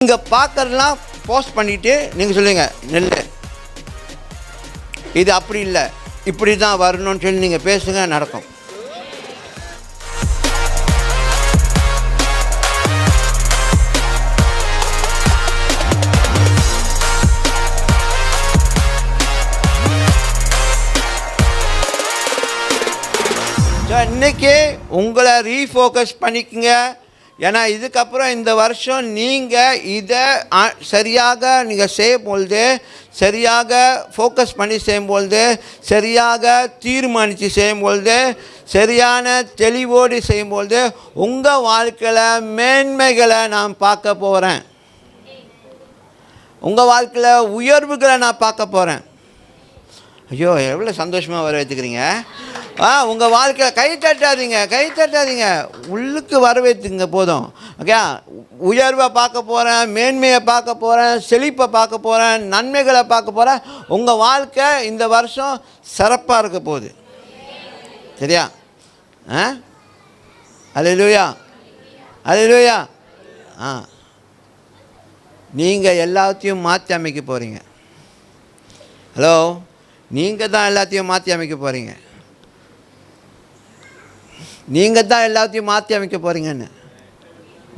நீங்கள் பார்க்கறதுலாம் போஸ்ட் பண்ணிவிட்டு நீங்கள் சொல்லுங்க நெல் இது அப்படி இல்லை இப்படி தான் வரணும்னு சொல்லி நீங்கள் பேசுங்க, நடக்கும். இன்றைக்கி உங்களை ரீஃபோக்கஸ் பண்ணிக்கங்க. ஏன்னா இதுக்கப்புறம் இந்த வருஷம் நீங்கள் இதை சரியாக நீங்கள் செய்யும்பொழுது, சரியாக ஃபோக்கஸ் பண்ணி செய்யும்பொழுது, சரியாக தீர்மானித்து செய்யும்பொழுது, சரியான தெளிவோடு செய்யும்பொழுது உங்கள் வாழ்க்கையில் மேன்மைகளை நான் பார்க்க போகிறேன். உங்கள் வாழ்க்கையில் உயர்வுகளை நான் பார்க்க போகிறேன். ஐயோ, எவ்வளோ சந்தோஷமாக வர வைத்துக்கிறீங்க. உங்கள் வாழ்க்கையில் கை தட்டாதீங்க, உள்ளுக்கு வரவேற்றுங்க போதும். ஓகே, உயர்வை பார்க்க போகிறேன், மேன்மையை பார்க்க போகிறேன், செழிப்பை பார்க்க போகிறேன், நன்மைகளை பார்க்க போகிறேன். உங்கள் வாழ்க்கை இந்த வருஷம் சிறப்பாக இருக்க போகுது. சரியா? அல்லேலூயா, அல்லேலூயா. நீங்கள் எல்லாத்தையும் மாற்றி அமைக்க போகிறீங்க. ஹலோ, நீங்கள் தான் எல்லாத்தையும் மாற்றி அமைக்க போகிறீங்க. நீங்கள் தான் எல்லாத்தையும் மாற்றி அமைக்க போகிறீங்கன்னு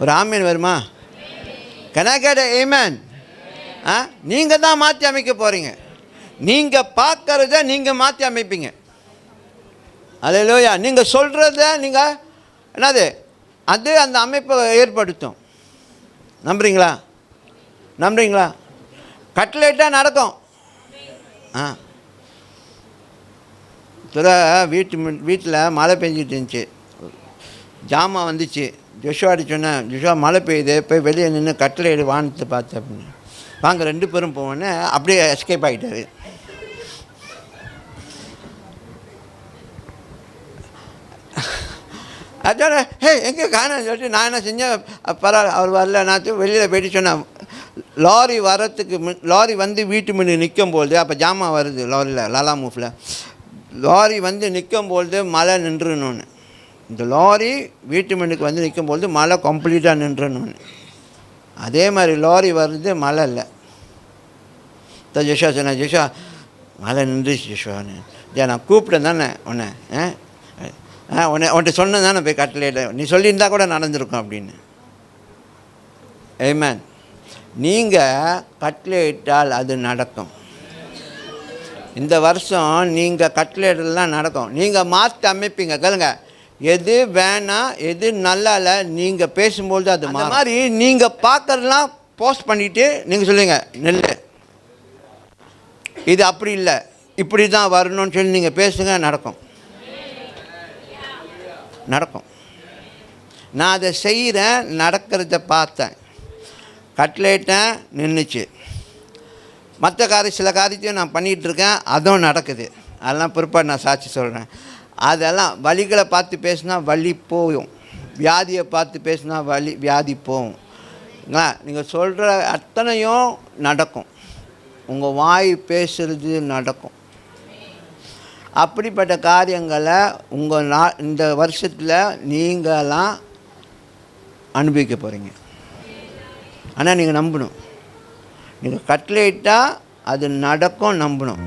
ஒரு ஆமேன் வருமா? கனகட ஏமேன். நீங்கள் தான் மாற்றி அமைக்க போகிறீங்க. நீங்கள் பார்க்குறத நீங்கள் மாற்றி அமைப்பீங்க. அல்லேலூயா. நீங்கள் சொல்கிறத நீங்கள் என்னது அது அந்த அமைப்பை ஏற்படுத்தும். நம்புறீங்களா? கட்லேட்டாக நடக்கும். வீட்டில் மழை பெஞ்சிட்டு இருந்துச்சு. ஜாமா வந்துச்சு. ஜோஷுவாடி சொன்னேன், ஜோஷுவா மழை பெய்யுது, போய் வெளியே நின்று கட்டளை வானத்தை பார்த்து அப்படின்னு. வாங்க 2 பேரும் போவோன்னே அப்படியே எஸ்கேப் ஆகிட்டார். அதோட எங்கே காணன்னு சொல்லிட்டு நான் என்ன செஞ்சேன், பரவாயில்ல அவர் வரல, நான் வெளியில் போயிட்டு சொன்னேன். லாரி வந்து வீட்டு முன்னாடி நிற்கும்போது, அப்போ ஜாமா வருது லாரியில், லாலா மூஃபில் லாரி வந்து நிற்கும்பொழுது மழை நின்றுணுன்னு. இந்த லாரி வீட்டு முன்னுக்கு வந்து நிற்கும்பொழுது மழை கம்ப்ளீட்டாக நின்றுணுன்னு. அதே மாதிரி லாரி வருது, மழை இல்லை. ஜோஷா சொன்னேன், ஜோஷா மழை நின்றுச்சு ஜோஷான்னு. நான் கூப்பிட்டேன் தானே உன்னை சொன்னேன் தானே போய் கட்டளையிட, நீ சொல்லியிருந்தா கூட நடந்திருக்கும் அப்படின்னு. ஆமென். நீங்கள் கட்டளையிட்டால் அது நடக்கும். இந்த வருஷம் நீங்கள் கட்டளையிடலாம் நடக்கும். நீங்கள் மாற்றி அமைப்பீங்க. கேளுங்க, எது வேணாம், எது நல்லா இல்லை, நீங்கள் பேசும்போது அது மாதிரி நீங்கள் பார்க்கறதுலாம் போஸ்ட் பண்ணிவிட்டு நீங்கள் சொல்லுங்க நெல் இது அப்படி இல்லை இப்படி தான் வரணும்னு சொல்லி நீங்கள் பேசுங்க, நடக்கும். நான் அதை செய்கிறேன், நடக்கிறத பார்த்தேன், கட்லேட்டேன், நின்றுச்சு. மற்ற சில காரியத்தையும் நான் பண்ணிகிட்ருக்கேன், அதுவும் நடக்குது. அதெல்லாம் பிற்பாடு நான் சாட்சி சொல்கிறேன். அதெல்லாம் வலிகளை பார்த்து பேசினா வலி போகும், வியாதியை பார்த்து பேசினா வியாதி போகும். நீங்கள் சொல்கிற அத்தனையும் நடக்கும். உங்கள் வாய் பேசுகிறது நடக்கும். அப்படிப்பட்ட காரியங்களை இந்த வருஷத்தில் நீங்களாம் அனுபவிக்க போகிறீங்க. ஆனால் நீங்கள் நம்பணும். நீங்கள் கட்டளையிட்டால் அது நடக்கும், நம்பணும்.